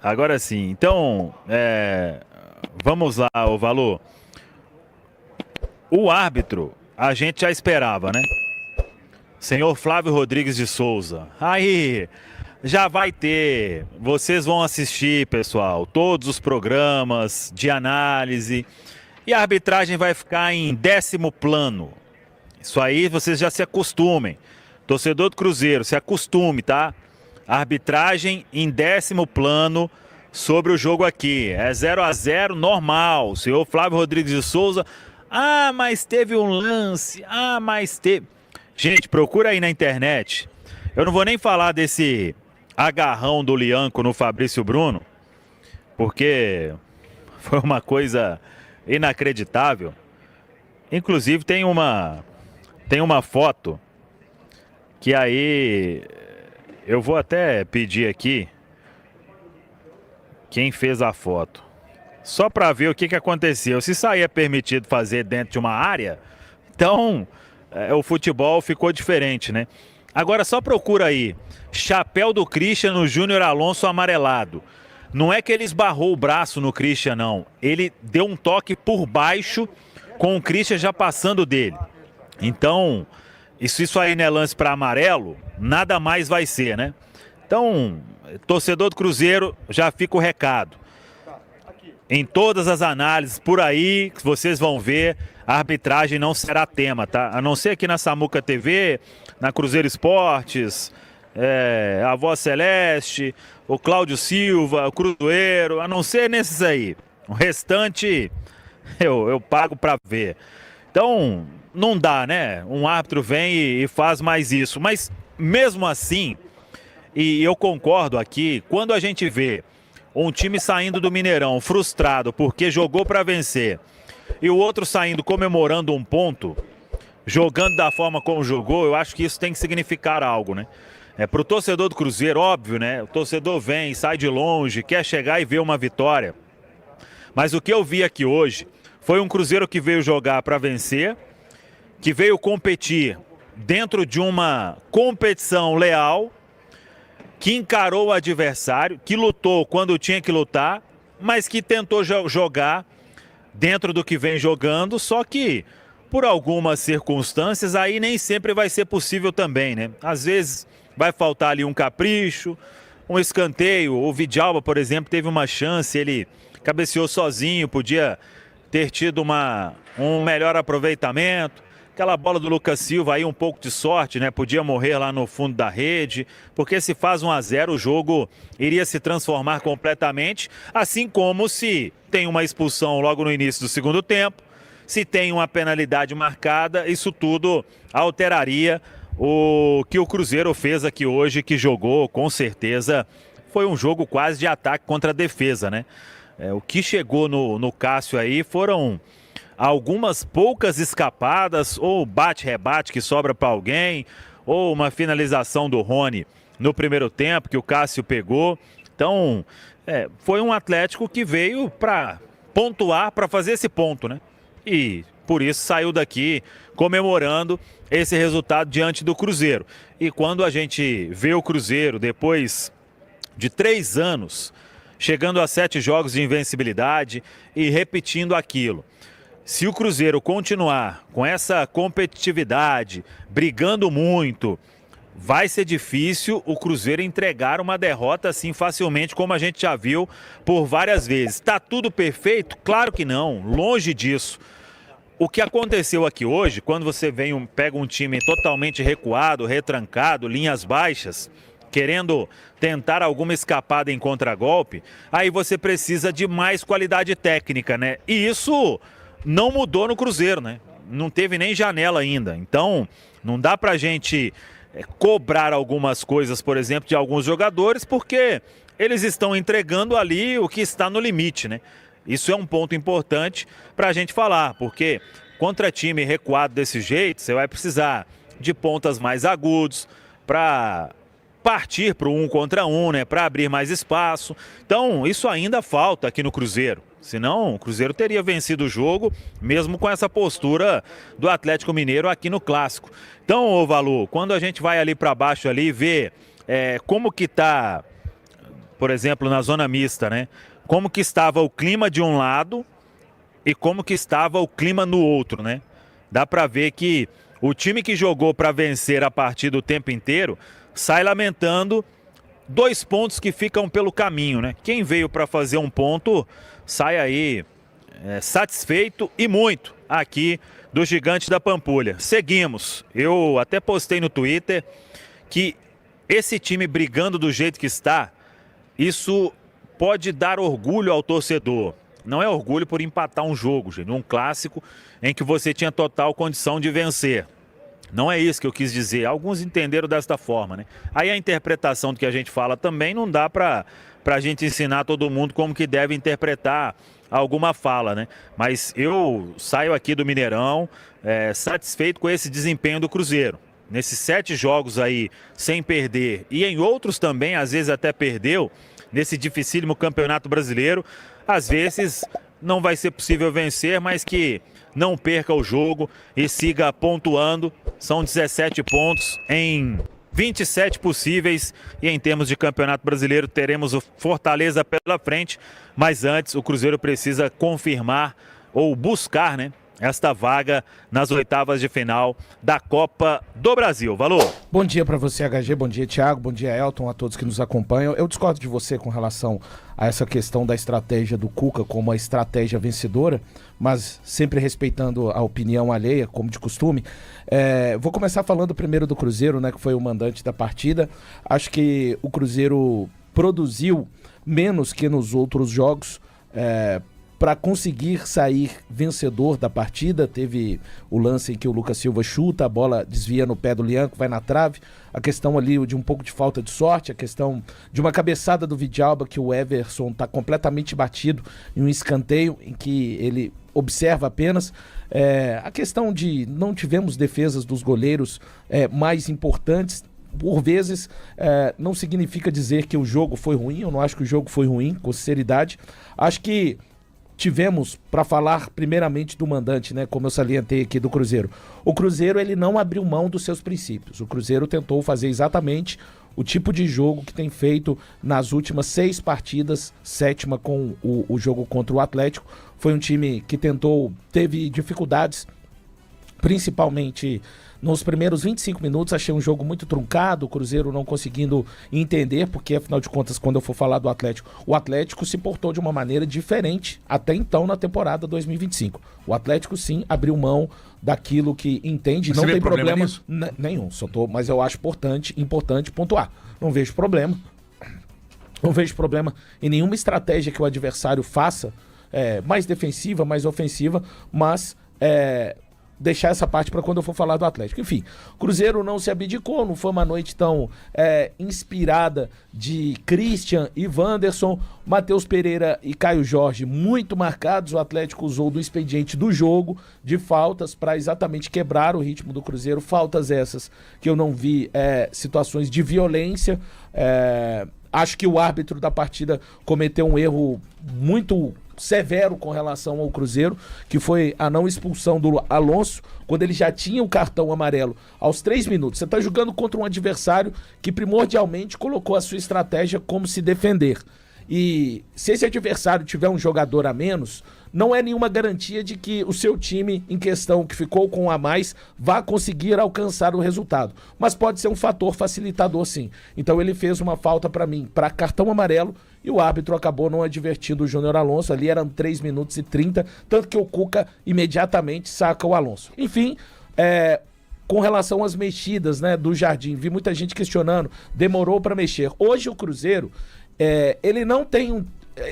Agora sim. Então, vamos lá, ô Valor. O árbitro, a gente já esperava, né? Senhor Flávio Rodrigues de Souza. Aí, já vai ter. Vocês vão assistir, pessoal, todos os programas de análise. E a arbitragem vai ficar em 10º plano. Isso aí vocês já se acostumem. Torcedor do Cruzeiro, se acostume, tá? Arbitragem em 10º plano sobre o jogo aqui. É 0-0 normal. O senhor Flávio Rodrigues de Souza. Ah, mas teve um lance. Ah, mas teve. Gente, procura aí na internet. Eu não vou nem falar desse agarrão do Lianco no Fabrício Bruno, porque foi uma coisa inacreditável. Inclusive tem uma foto que aí eu vou até pedir aqui quem fez a foto. Só para ver o que aconteceu. Se isso aí é permitido fazer dentro de uma área, então o futebol ficou diferente, né? Agora só procura aí. Chapéu do Christian no Júnior Alonso amarelado. Não é que ele esbarrou o braço no Christian, não. Ele deu um toque por baixo com o Christian já passando dele. Então, isso aí não é lance para amarelo, nada mais vai ser, né? Então, torcedor do Cruzeiro, já fica o recado. Em todas as análises por aí, que vocês vão ver, a arbitragem não será tema, tá? A não ser aqui na Samuca TV, na Cruzeiro Esportes, a Voz Celeste, o Cláudio Silva, o Cruzeiro, a não ser nesses aí. O restante eu pago pra ver. Então, não dá, né? Um árbitro vem e faz mais isso. Mas, mesmo assim, e eu concordo aqui, quando a gente vê um time saindo do Mineirão frustrado porque jogou para vencer e o outro saindo comemorando um ponto, jogando da forma como jogou, eu acho que isso tem que significar algo, né? Para o torcedor do Cruzeiro, óbvio, né? O torcedor vem, sai de longe, quer chegar e ver uma vitória. Mas o que eu vi aqui hoje foi um Cruzeiro que veio jogar para vencer, que veio competir dentro de uma competição leal, que encarou o adversário, que lutou quando tinha que lutar, mas que tentou jogar dentro do que vem jogando, só que por algumas circunstâncias aí nem sempre vai ser possível também, né? Às vezes vai faltar ali um capricho, um escanteio. O Vidalba, por exemplo, teve uma chance, ele cabeceou sozinho, podia ter tido um melhor aproveitamento. Aquela bola do Lucas Silva aí, um pouco de sorte, né? Podia morrer lá no fundo da rede, porque se faz 1-0 o jogo iria se transformar completamente, assim como se tem uma expulsão logo no início do segundo tempo, se tem uma penalidade marcada, isso tudo alteraria o que o Cruzeiro fez aqui hoje, que jogou, com certeza, foi um jogo quase de ataque contra a defesa, né? O que chegou no Cássio aí foram algumas poucas escapadas, ou bate-rebate que sobra para alguém, ou uma finalização do Rony no primeiro tempo que o Cássio pegou. Então, foi um Atlético que veio para pontuar, para fazer esse ponto, né? E por isso saiu daqui comemorando esse resultado diante do Cruzeiro. E quando a gente vê o Cruzeiro depois de 3 anos, chegando a 7 jogos de invencibilidade e repetindo aquilo. Se o Cruzeiro continuar com essa competitividade, brigando muito, vai ser difícil o Cruzeiro entregar uma derrota assim facilmente, como a gente já viu por várias vezes. Está tudo perfeito? Claro que não, longe disso. O que aconteceu aqui hoje, quando você pega um time totalmente recuado, retrancado, linhas baixas, querendo tentar alguma escapada em contragolpe, aí você precisa de mais qualidade técnica, né? E isso não mudou no Cruzeiro, né? Não teve nem janela ainda. Então, não dá pra gente cobrar algumas coisas, por exemplo, de alguns jogadores, porque eles estão entregando ali o que está no limite, né? Isso é um ponto importante pra gente falar, porque contra time recuado desse jeito, você vai precisar de pontas mais agudos para partir para o 1 contra 1, né? Para abrir mais espaço. Então, isso ainda falta aqui no Cruzeiro. Senão, o Cruzeiro teria vencido o jogo, mesmo com essa postura do Atlético Mineiro aqui no Clássico. Então, ô Valu, quando a gente vai ali para baixo ali ver como que tá por exemplo, na zona mista, né? Como que estava o clima de um lado e como que estava o clima no outro, né? Dá para ver que o time que jogou para vencer a partida o tempo inteiro sai lamentando 2 pontos que ficam pelo caminho, né? Quem veio para fazer um ponto sai aí satisfeito e muito aqui do Gigante da Pampulha. Seguimos. Eu até postei no Twitter que esse time brigando do jeito que está, isso pode dar orgulho ao torcedor. Não é orgulho por empatar um jogo, gente, um clássico em que você tinha total condição de vencer. Não é isso que eu quis dizer. Alguns entenderam desta forma, né? Aí a interpretação do que a gente fala também não dá para a gente ensinar todo mundo como que deve interpretar alguma fala, né? Mas eu saio aqui do Mineirão satisfeito com esse desempenho do Cruzeiro. Nesses 7 jogos aí sem perder e em outros também, às vezes até perdeu, nesse dificílimo Campeonato Brasileiro, às vezes não vai ser possível vencer, mas que não perca o jogo e siga pontuando. São 17 pontos em 27 possíveis e em termos de Campeonato Brasileiro teremos o Fortaleza pela frente, mas antes o Cruzeiro precisa confirmar ou buscar, né, esta vaga nas oitavas de final da Copa do Brasil. Valor! Bom dia para você, HG, bom dia, Thiago, bom dia, Elton, a todos que nos acompanham. Eu discordo de você com relação a essa questão da estratégia do Cuca como a estratégia vencedora, mas sempre respeitando a opinião alheia, como de costume. Vou começar falando primeiro do Cruzeiro, né, que foi o mandante da partida. Acho que o Cruzeiro produziu menos que nos outros jogos, para conseguir sair vencedor da partida. Teve o lance em que o Lucas Silva chuta, a bola desvia no pé do Lianco, vai na trave. A questão ali de um pouco de falta de sorte, a questão de uma cabeçada do Vidalba, que o Everson está completamente batido em um escanteio, em que ele observa apenas. A questão de não tivemos defesas dos goleiros mais importantes. Por vezes, não significa dizer que o jogo foi ruim. Eu não acho que o jogo foi ruim, com sinceridade. Acho que tivemos, para falar primeiramente do mandante, né, como eu salientei aqui do Cruzeiro. O Cruzeiro, ele não abriu mão dos seus princípios. O Cruzeiro tentou fazer exatamente o tipo de jogo que tem feito nas últimas 6 partidas, 7ª com o jogo contra o Atlético. Foi um time que teve dificuldades, principalmente nos primeiros 25 minutos. Achei um jogo muito truncado, o Cruzeiro não conseguindo entender, porque afinal de contas, quando eu for falar do Atlético, o Atlético se portou de uma maneira diferente até então na temporada 2025. O Atlético sim abriu mão daquilo que entende, mas não tem problema nenhum, mas eu acho importante pontuar. Não vejo problema em nenhuma estratégia que o adversário faça, mais defensiva, mais ofensiva, mas deixar essa parte para quando eu for falar do Atlético. Enfim, Cruzeiro não se abdicou, não foi uma noite tão inspirada de Christian e Wanderson, Matheus Pereira e Caio Jorge muito marcados. O Atlético usou do expediente do jogo de faltas para exatamente quebrar o ritmo do Cruzeiro, faltas essas que eu não vi situações de violência. Acho que o árbitro da partida cometeu um erro muito severo com relação ao Cruzeiro, que foi a não expulsão do Alonso, quando ele já tinha o cartão amarelo aos 3 minutos. Você está jogando contra um adversário que primordialmente colocou a sua estratégia como se defender. E se esse adversário tiver um jogador a menos, não é nenhuma garantia de que o seu time em questão, que ficou com um a mais, vá conseguir alcançar o resultado. Mas pode ser um fator facilitador, sim. Então ele fez uma falta para mim, para cartão amarelo, e o árbitro acabou não advertindo o Júnior Alonso. Ali eram 3 minutos e 30, tanto que o Cuca imediatamente saca o Alonso. Enfim, com relação às mexidas, né, do Jardim, vi muita gente questionando, demorou para mexer. Hoje o Cruzeiro, ele não tem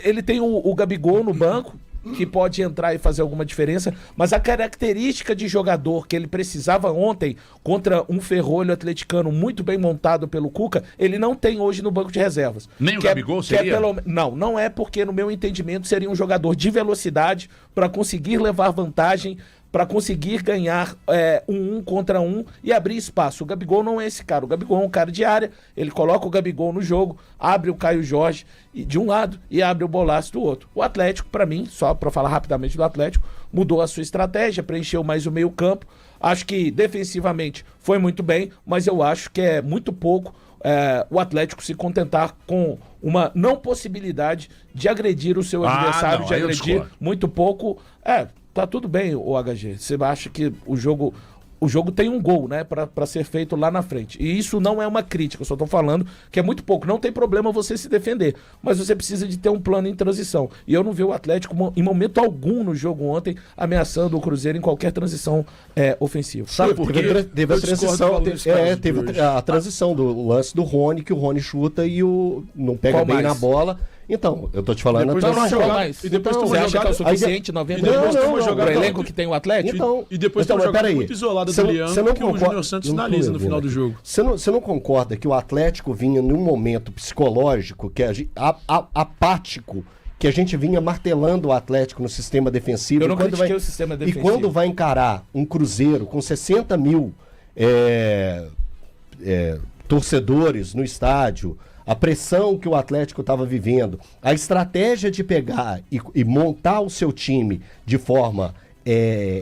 ele tem o Gabigol no banco, que pode entrar e fazer alguma diferença, mas a característica de jogador que ele precisava ontem contra um ferrolho atleticano muito bem montado pelo Cuca, ele não tem hoje no banco de reservas. Nem o Gabigol seria? Não é, porque no meu entendimento seria um jogador de velocidade para conseguir levar vantagem, para conseguir ganhar um contra um e abrir espaço. O Gabigol não é esse cara. O Gabigol é um cara de área, ele coloca o Gabigol no jogo, abre o Caio Jorge de um lado e abre o Bolaço do outro. O Atlético, para mim, só para falar rapidamente do Atlético, mudou a sua estratégia, preencheu mais o meio campo. Acho que defensivamente foi muito bem, mas eu acho que é muito pouco o Atlético se contentar com uma não possibilidade de agredir o seu adversário, não, de aí eu agredir discordo. muito pouco. Tá tudo bem, o HG. Você acha que o jogo tem um gol, né, pra ser feito lá na frente. E isso não é uma crítica, eu só tô falando que é muito pouco. Não tem problema você se defender, mas você precisa de ter um plano em transição. E eu não vi o Atlético, em momento algum no jogo ontem, ameaçando o Cruzeiro em qualquer transição ofensiva. Sabe por quê? Teve a transição, teve a transição do lance do Rony, que o Rony chuta e o não pega Qual bem mais? na bola. Então, eu tô te falando Depois a não, transição. não, mas e depois então, tem você uma acha que é o jogada- suficiente 90 e depois minutos tem uma pro jogada- elenco que tem o Atlético? Então, E depois tem uma mas jogada peraí. muito isolada Você do não- Lian, você não que o concorda- Júnior Santos não tô finaliza no ouvindo final do aqui. jogo. Você não concorda que o Atlético vinha num momento psicológico, que apático, que a gente vinha martelando o Atlético no sistema defensivo? Eu não e quando critiquei vai, o sistema E defensivo. quando vai encarar um Cruzeiro com 60 mil torcedores no estádio, a pressão que o Atlético estava vivendo, a estratégia de pegar e montar o seu time de forma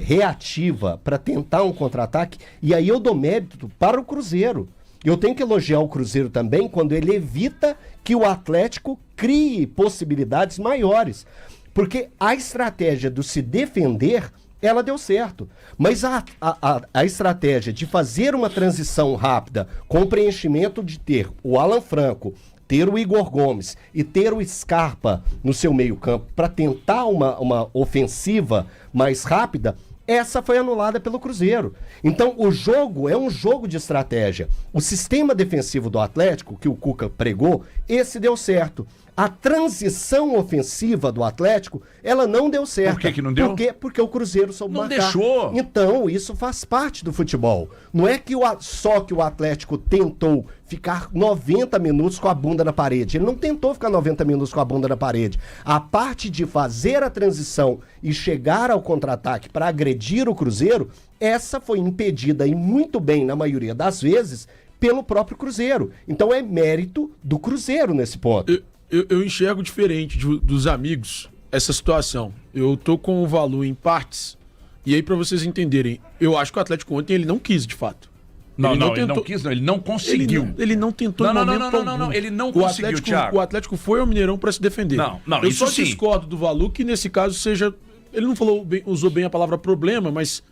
reativa para tentar um contra-ataque, e aí eu dou mérito para o Cruzeiro. Eu tenho que elogiar o Cruzeiro também quando ele evita que o Atlético crie possibilidades maiores. Porque a estratégia do se defender, ela deu certo. Mas a estratégia de fazer uma transição rápida com o preenchimento de ter o Alan Franco, ter o Igor Gomes e ter o Scarpa no seu meio-campo para tentar uma ofensiva mais rápida, essa foi anulada pelo Cruzeiro. Então, o jogo é um jogo de estratégia. O sistema defensivo do Atlético, que o Cuca pregou, esse deu certo. A transição ofensiva do Atlético, ela não deu certo. Por que não deu? Porque o Cruzeiro soube Não marcar. deixou. Então, isso faz parte do futebol. Não é que só que o Atlético tentou ficar 90 minutos com a bunda na parede. Ele não tentou ficar 90 minutos com a bunda na parede. A parte de fazer a transição e chegar ao contra-ataque para agredir o Cruzeiro, essa foi impedida e muito bem, na maioria das vezes, pelo próprio Cruzeiro. Então é mérito do Cruzeiro nesse ponto. Eu enxergo diferente dos amigos essa situação. Eu tô com o Valu em partes. E aí, pra vocês entenderem, eu acho que o Atlético ontem ele não quis, de fato. Ele não quis, não, ele não conseguiu. Ele não tentou Não, em não, momento não, não, algum. não, ele não O conseguiu, Atlético, Thiago. o Atlético foi ao Mineirão pra se defender. Não, eu isso só sim. discordo do Valu que nesse caso seja... Ele não usou bem a palavra problema, mas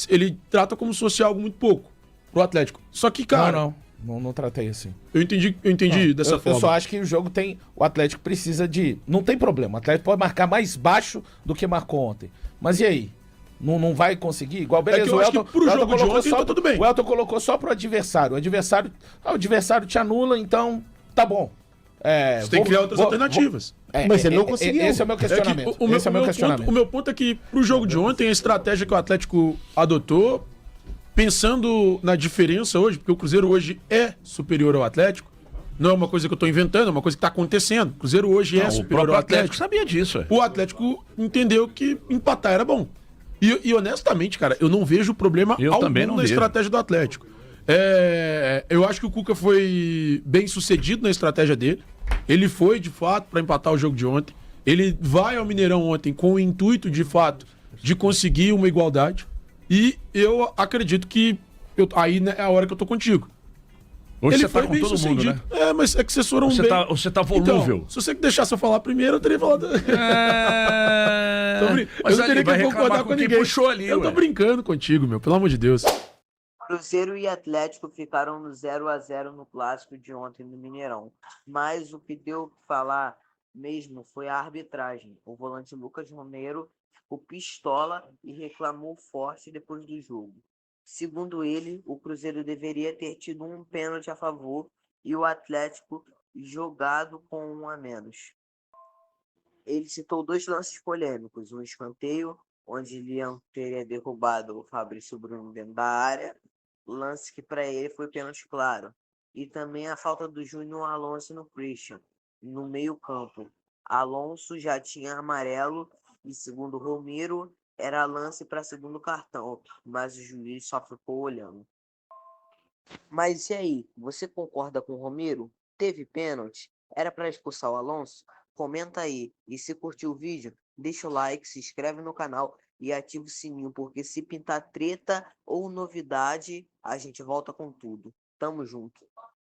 ele trata como se fosse algo muito pouco pro Atlético. Só que, cara... Não tratei assim. Eu entendi dessa forma. Eu só acho que o jogo tem... O Atlético precisa de... Não tem problema. O Atlético pode marcar mais baixo do que marcou ontem. Mas e aí? Não vai conseguir? Igual, beleza, É que eu o acho que Elton, pro o Elton jogo de colocou ontem só, tá tudo bem. O Elton colocou só pro adversário. O adversário te anula, então tá bom. Você tem que criar outras alternativas. Mas ele não conseguiu. Esse é o meu questionamento. Esse é o meu questionamento. O meu ponto é que pro jogo de ontem, a estratégia que o Atlético adotou, pensando na diferença hoje, porque o Cruzeiro hoje é superior ao Atlético, não é uma coisa que eu tô inventando, é uma coisa que tá acontecendo. O Cruzeiro hoje é O superior próprio ao Atlético Atlético. sabia disso. O Atlético entendeu que empatar era bom. E honestamente, cara, eu não vejo problema Eu algum também não na vejo. estratégia do Atlético. Eu acho que o Cuca foi bem sucedido na estratégia dele. Ele foi, de fato, para empatar o jogo de ontem. Ele vai ao Mineirão ontem com o intuito, de fato, de conseguir uma igualdade. E eu acredito que aí né, é a hora que eu tô contigo. Hoje Ele você tá foi com bem todo mundo, sucedido. né? Mas é que vocês foram Você bem. você tá volúvel. Então, se você deixasse eu falar primeiro, eu teria falado. Mas Eu não ali teria vai que reclamar concordar com com quem ninguém. puxou ali, Eu tô ué. brincando contigo, meu, pelo amor de Deus. Cruzeiro e Atlético ficaram no 0-0 no clássico de ontem no Mineirão. Mas o que deu o que falar mesmo foi a arbitragem. O volante Lucas Romero ficou pistola e reclamou forte depois do jogo. Segundo ele, o Cruzeiro deveria ter tido um pênalti a favor e o Atlético jogado com um a menos. Ele citou dois lances polêmicos, um escanteio, onde Lian teria derrubado o Fabrício Bruno dentro da área, lance que para ele foi pênalti claro, e também a falta do Júnior Alonso no Christian, no meio campo. Alonso já tinha amarelo e, segundo Romero, era lance para segundo cartão, mas o juiz só ficou olhando. Mas e aí, você concorda com o Romero? Teve pênalti? Era para expulsar o Alonso? Comenta aí. E se curtiu o vídeo, deixa o like, se inscreve no canal e ativa o sininho, porque se pintar treta ou novidade, a gente volta com tudo. Tamo junto.